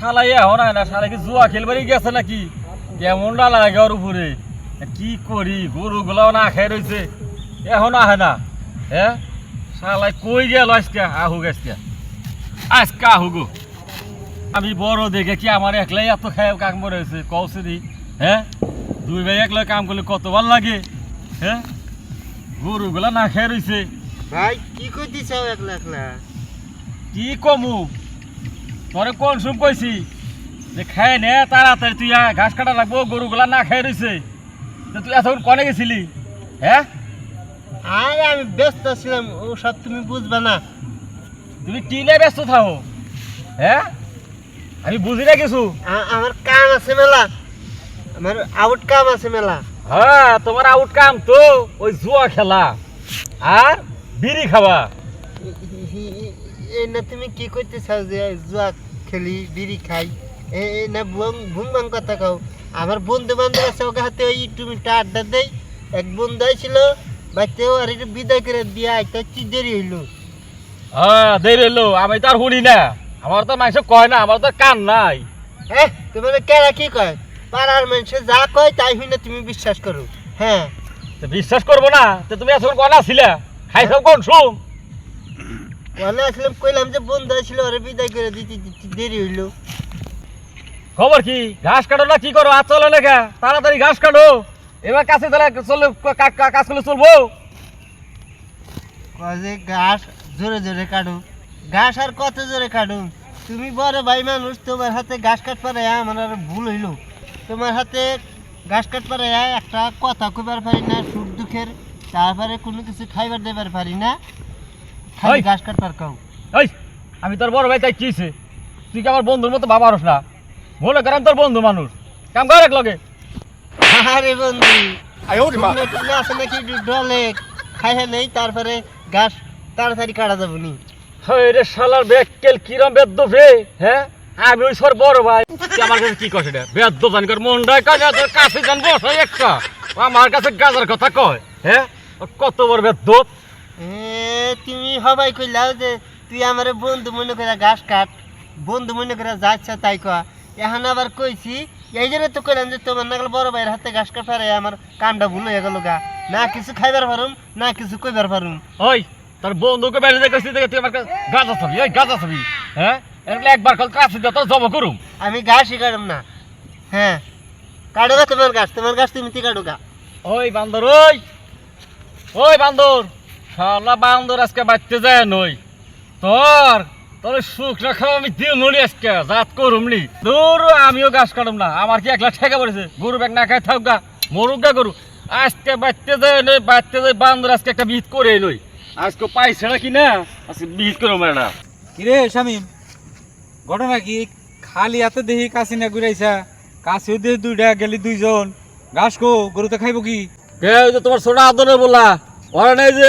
শালাই এখন হয় না, শালাই কি জুয়া খেলবারই গেছে নাকি? কেমনটা লাগে ওর উপরে। কি করি, গরুগুলাও না খেয়ে রয়েছে, এখন আহে না। হ্যাঁ, শালাই কই গেল আজকে? আহুক আজকে, আজকে আহুক। আমি বড় দেখে কি আমার একলাই এত খায় কাম করে হয়েছে কৌছে দি? হ্যাঁ, দুই ভাই একলাই কাম করলে কত ভাল লাগে। হ্যাঁ, গরুগুলা না খেয়ে রয়েছে। ভাই কি করতেছ একলা একলা? কি কমু, তোরে কোন সুম কইছি যে খাই নে তাড়াতাড়ি, তুই ঘাস কাটা লাগবো, গরুগুলা না খেয়ে রয়েছে। তুই এতক্ষণ কনে গেছিলি? হ্যাঁ, আরে আমি ব্যস্ত ছিলাম, ও সব তুমি বুঝবা না। তুমি টিনে ব্যস্ত থাকো। হ্যাঁ, আমি বুঝি না কিছু। আমার কাম আছে মেলা, আমার আউট কাম আছে মেলা। হ্যাঁ, তোমার আউট কাম তো ওই জুয়া খেলা আর বিড়ি খাওয়া। এই না তুমি কি করতে চাও যে জুয়া খেলি বিড়ি খাই? এই না ভুং ভাং কথা কও। আমার বন্ধু বান্ধব আছে, ওকে হাতে ওই তুমি আড্ডা দেই। এক বন্ধু ছিল বাচ্চাও আর একটু বিদায় করে দিয়ে আইতে কি দেরি হইলো। হ্যাঁ, দেরি হলো, আমি তো আর শুনি না, আমার তো মানুষ কয় না, আমার তো কান নাই। হ্যাঁ, তোমার কেরা কি কয়? পাড়ার মানুষে যা কয় তাই হই না তুমি বিশ্বাস করো। হ্যাঁ, তো বিশ্বাস করবো না তো তুমি এখন কনা ছিলা? খাইছো কোন সুম? ওখানে আসলাম, কইলাম যে বন্ধু ছিল ওরে বিদায় করে দিতে দিতে দেরি হইলো। খবর কি? ঘাস কাটো না কি করো? আর চলো লেখা, তাড়াতাড়ি ঘাস কাটো। এবার কাছে তাহলে চলে কাজ করলে চলবো। কয় যে ঘাস জোরে জোরে কাটো। ঘাস আর কত জোরে কাটো? তুমি বড় ভাই মানুষ, তোমার হাতে ঘাস কাটবার আমার আর ভুল হইলো। তোমার হাতে ঘাস কাটবার একটা কথা কইবার পারি না সুখ দুঃখের, তারপরে কোনো কিছু খাইবার দেবার পারি না, খালি ওই। ঘাস কাটবার কাউ। এই, আমি তোর বড় ভাই, তাই কিছে? তুই কি আমার বন্ধুর মতো বাবা আরস না? মনে করেন তোর বন্ধু মানুষ, কাম কর এক লগে। আরে বন্ধু, টুকনো আছে নাকি ডলে খাইয়া নেই, তারপরে ঘাস তাড়াতাড়ি কাটা যাবো নি। হ্যাঁ রে শালার বেক্কেল কিরম বেদ্য রে। হ্যাঁ, আমি ওই সর বড় ভাই, তুই আমার কাছে কি কস? এটা বেদ্য জানি কর মনটায় কাজে তোর কাছে জান বস একটা, আমার কাছে গাজার কথা কয়। হ্যাঁ, ও কত বড় বেদ্য। তুমি হবাই কইলাও যে তুই আমার বন্ধু মনে করে ঘাস কাট, বন্ধু মনে করে যাচ্ছা তাই কয়া। এখন আবার কইছি, এই জন্য তো কইলাম যে তোমার নাগল বড় ভাইয়ের হাতে ঘাস কাটারে আমার কামটা ভুল হয়ে গেল গা। না কিছু খাইবার পারুম, না কিছু কইবার পারুম। ওই, তোর বন্ধুকে বেড়ে দেখেছি দেখে তুই আমার কাছে গাজা ছবি, ওই গাজা ছবি। হ্যাঁ, এরকম একবার কল কাছে দিয়ে তোর জব করুম। আমি ঘাসই কাটুম না। হ্যাঁ, কাটো গা তোমার ঘাস, তোমার ঘাস তুমি কাটো গা। ওই বান্দর, ওই ওই বান্দর, শালা বান্দর আজকে বাড়তে যায় নই। তোর তোর সুখ রাখা আমি দিও নলি আজকে জাত করুম নি। দূর, আমিও গাছ কাটুম না, আমার কি একলা ঠেকা পড়েছে? গরু ব্যাগ না খাই থাক গা, মরুক গা গরু। আজকে বাড়তে যায় নই, বাড়তে যায় বান্দর আজকে একটা বিহিত করে নই। আজকে পাইছে না কি না, আজকে বিহিত করুম না। কিরে শামিম, ঘটনা কি? খালি হাতে দেখি কাশি না ঘুরাইছা, কাশিও দিয়ে দুইটা গেলি দুইজন, ঘাস কো গরুতে খাইব কি? ওই যে তোমার ছোট আদনের বলা, ওরা নেই যে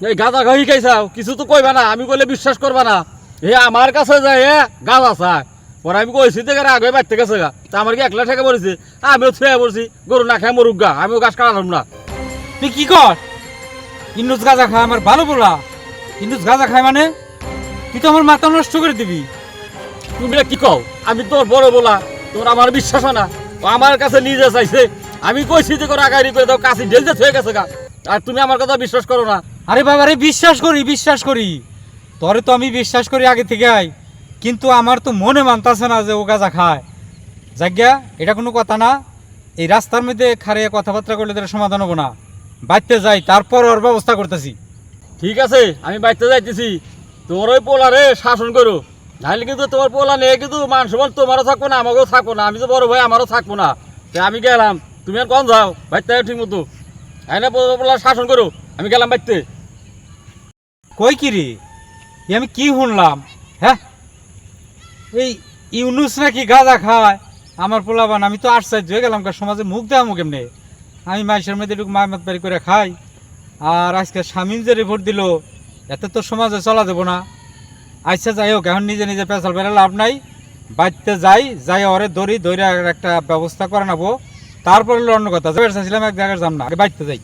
এই গাঁদা খাই খাইছাও, কিছু তো কইবা না, আমি কইলে বিশ্বাস করবা না। এ আমার কাছে যায় গাঁদা চায়, পরে আমি কইছি দেখে আগে বাড়তে গেছে গা, তা আমার কি একলা ঠেকে পড়েছে? আমিও ছুঁয়ে পড়ছি, গরু না খাই মরুক গা, আমিও গাছ কাটালাম না। তুই কি কর? ইন্দুস গাঁজা খায় আমার ভালো বলা, ইন্দুস গাঁজা খায় মানে? তুই তো আমার মাথা নষ্ট করে দিবি। তুমি কি কও? আমি তোর বড় বলা, তোর আমার বিশ্বাস হয় না? ও আমার কাছে নিজে চাইছে, আমি কইছি যে করে আগাড়ি করে দাও, কাছে ঢেলতে ছুঁয়ে গেছে গা, আর তুমি আমার কথা বিশ্বাস করো না। আরে বাবা রে, বিশ্বাস করি বিশ্বাস করি, তোরে তো আমি বিশ্বাস করি আগে থেকে আই, কিন্তু আমার তো মনে মানতাছে না যে ও গাঁজা খায়। জায়গা এটা কোনো কথা না, এই রাস্তার মধ্যে খারে কথাবার্তা করলে তার সমাধান হবো না। বাইতে যাই, তারপর ওর ব্যবস্থা করতেছি। ঠিক আছে, আমি বাড়িতে যাইতেছি, তোমার ওই পোলারে শাসন করো, নাহলে কিন্তু তোমার পোলা নিয়ে কিন্তু মান সম্মান তোমারও থাকবো না, আমাকেও থাকবো না, আমি তো বড় ভাই, আমারও থাকবো না। তাই আমি গেলাম, তুমি আর কন যাও বাড়িতে ঠিক মতো, না পোলা শাসন করো, আমি গেলাম বাড়িতে। কই কি রে, এ আমি কি শুনলাম? হ্যাঁ, এই ইউনুস নাকি গাঁজা খায় আমার পোলাবান? আমি তো আশ্চর্য হয়ে গেলাম, সমাজে মুখ দেওয়া মুখ এমনি। আমি মাইসের মধ্যে একটু মায়ামাত বাড়ি করে খাই, আর আজকে স্বামীন যে রিপোর্ট দিল, এতে তো সমাজে চলা দেবো না। আচ্ছা যাই হোক, এখন নিজে নিজে পেঁচাল বেড়ে লাভ নাই, বাড়িতে যাই ওরে দড়ি ধরে একটা ব্যবস্থা করে নেবো, তারপরে অন্য কথা। চাইছিলাম এক জায়গায় যাম না, আগে বাড়িতে যাই।